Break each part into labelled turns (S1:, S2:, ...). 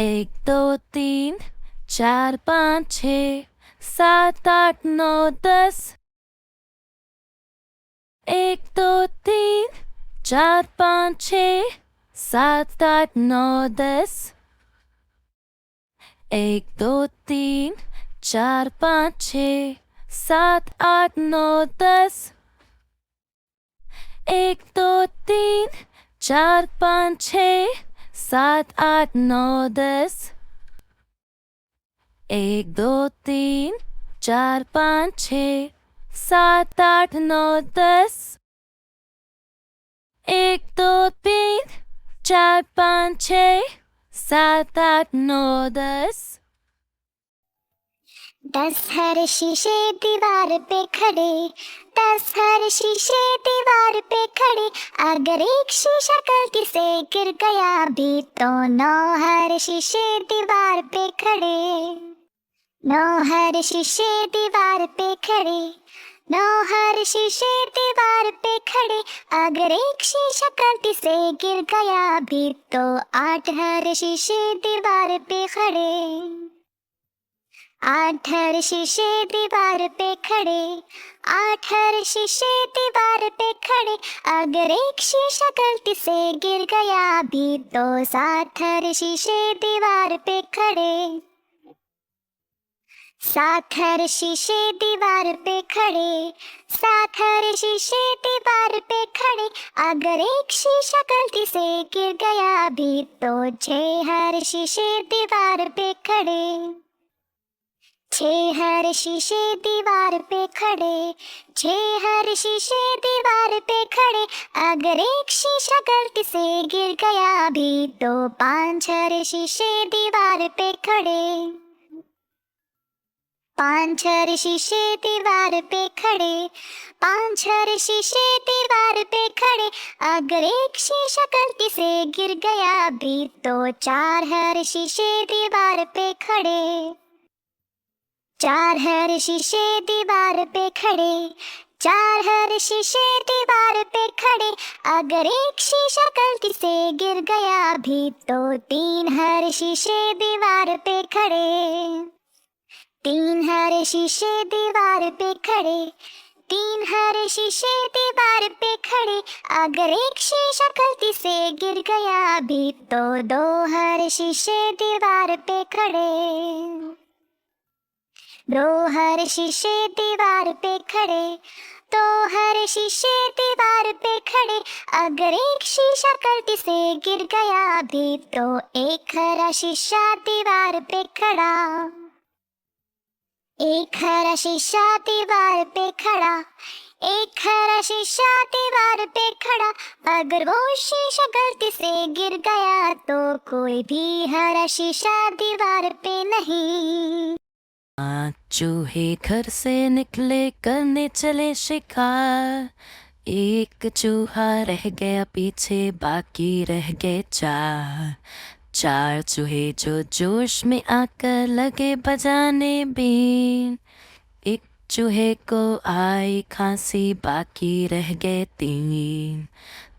S1: एक दो तीन चार पाँच छः सात आठ नौ दस। एक दो तीन चार पाँच छः सात आठ नौ दस। एक दो तीन चार पाँच छः सात आठ नौ दस। एक दो तीन चार पाँच छः सात आठ नौ दस। एक दो तीन चार पाँच छः सात आठ नौ दस। एक दो तीन चार पाँच छः सात आठ नौ दस।
S2: 10 हर शीशे दीवार पे खड़े, 10 हर शीशे दीवार पे खड़े। अगर एक शीशा गलती से गिर गया भी तो 9 हर शीशे दीवार पे खड़े, 9 हर शीशे दीवार पे खड़े, 9 हर शीशे दीवार पे खड़े। अगर एक शीशा गलती से गिर गया भी तो 8 हर शीशे दीवार पे खड़े, 8 हर शीशे दीवार पे खड़े, 8 हर शीशे दीवार पे खड़े। अगर एक शीशा गलती से गिर गया भी तो 7 हर शीशे दीवार पे खड़े, 7 हर शीशे दीवार पे खड़े, 7 हर शीशे दीवार पे खड़े। अगर एक शीशा गलती से गिर गया भी तो 6 हर शीशे दीवार पे खड़े, 6 हर शीशे दीवार पे खड़े, 6 हर शीशे दीवार पे खड़े। अगर एक शीशा गलती से गिर गया भी तो 5 हर शीशे दीवार पे खड़े, 5 हर शीशे दीवार पे खड़े, 5 हर शीशे दीवार पे खड़े। अगर एक शीशा गलती से गिर गया भी तो 4 हर शीशे दीवार पे खड़े, 4 हर शीशे दीवार पे खड़े, 4 हर शीशे दीवार पे खड़े। अगर एक शीशा गलती से गिर गया भी तो 3 हर शीशे दीवार पे खड़े, 3 हर शीशे दीवार पे खड़े, 3 हर शीशे दीवार पे खड़े। अगर एक शीशा गलती से गिर गया भी तो 2 हर शीशे दीवार पे खड़े, 2 हर शीशे दीवार पे खड़े, 2 हर शीशे दीवार पे खड़े। अगर एक शीशा गलती से गिर गया भी तो 1 हरा शीशा दीवार पे खड़ा, 1 हरा शीशा दीवार पे खड़ा, 1 हरा शीशा दीवार पे खड़ा। अगर वो शीशा गलती से गिर गया तो कोई भी हरा शीशा दीवार पे नहीं।
S1: चूहे घर से निकले करने चले शिकार। एक चूहा रह गया पीछे, बाकी रह गए चार। चार चूहे जो जोश में आकर लगे बजाने बीन। एक चूहे को आई खांसी, बाकी रह गए तीन।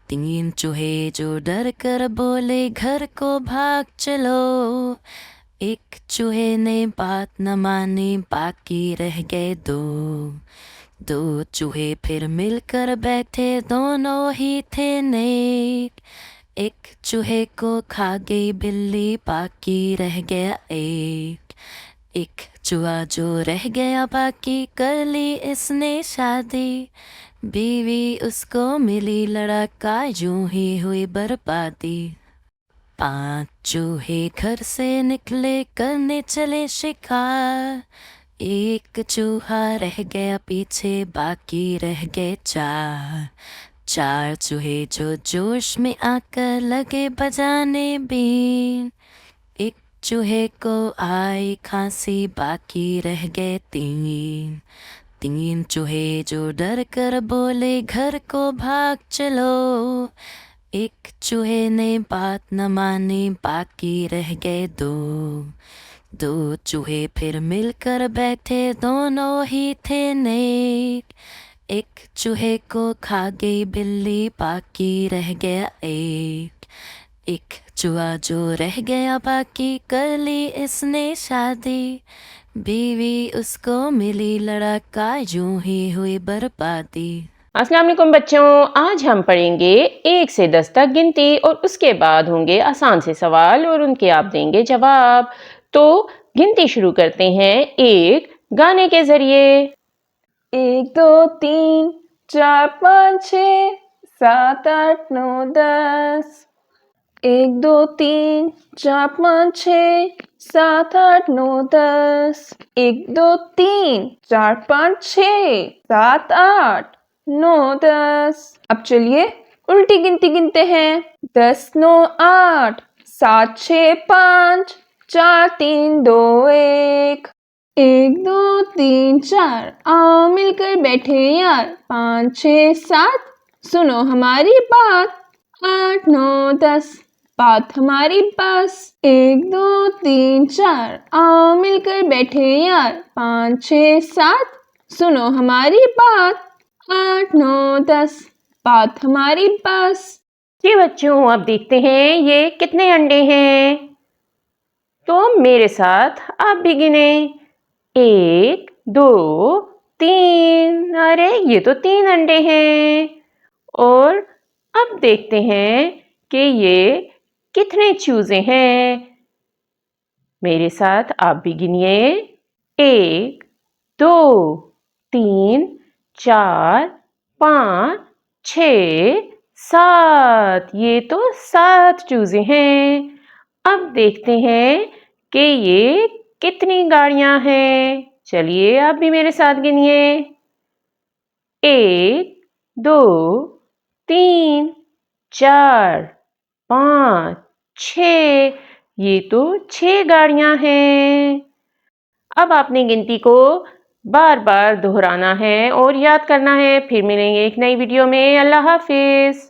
S1: तीन चूहे जो डर कर बोले घर को भाग चलो। एक चूहे ने बात न मानी, बाकी रह गए दो। दो चूहे फिर मिलकर बैठे, दोनों ही थे नेक। एक चूहे को खा गई बिल्ली, बाकी रह गया एक। एक चूहा जो रह गया बाकी, कर ली इसने शादी। बीवी उसको मिली, लड़का यूं ही हुई बर्बादी। 5 चूहे घर से निकले करने चले शिकार। एक चूहा रह गया पीछे, बाकी रह गए चार। चार चूहे जो जोश में आकर लगे बजाने बीन। एक चूहे को आई खांसी, बाकी रह गए तीन। तीन चूहे जो डर कर बोले घर को भाग चलो। एक चूहे ने बात न मानी, बाकी रह गए दो। दो चूहे फिर मिलकर बैठे, दोनों ही थे नेक। एक चूहे को खा गई बिल्ली, बाकी रह गया एक। एक चूहा जो रह गया बाकी, कर ली इसने शादी, बीवी उसको मिली, लड़का यूं ही हुई बर्बादी।
S3: अस्सलाम वालेकुम बच्चों, आज हम पढ़ेंगे 1 से 10 तक गिनती और उसके बाद होंगे आसान से सवाल और उनके आप देंगे जवाब। तो गिनती शुरू करते हैं एक गाने के जरिए। 1 2 3 4 5 6 7 8 9 10। 1 2 3 4 5 6 7 8 9 10। 1 2 3 4 5 6 7 8 9 10। अब चलिए उल्टी गिनती गिनते हैं। 10 9 8 7 6 5 4 3 2 1। 1 2 3 4 आओ मिलकर बैठे यार। 5 6 7 सुनो हमारी बात। 8 9 10 बात हमारी बस। 1 2 3 4 आओ मिलकर बैठे यार। 5 6 7 सुनो हमारी बात। 8 9 10 बात हमारी बस। जी बच्चों, अब देखते हैं ये कितने अंडे हैं। तो मेरे साथ आप भी गिने। 1 2 3। अरे ये तो 3 अंडे हैं। और अब देखते हैं कि ये कितने चूजे हैं। मेरे साथ आप भी गिनिए। 1 2 3 4 5 6 7। ये तो 7 चूजे हैं। अब देखते हैं कि ये कितनी गाड़ियां हैं। चलिए आप भी मेरे साथ गिनिए। 1 2 3 4 5 6। ये तो 6 गाड़ियां हैं। अब आपने गिनती को बार बार दोहराना है और याद करना है। फिर मिलेंगे एक नई वीडियो में। अल्लाह हाफिज।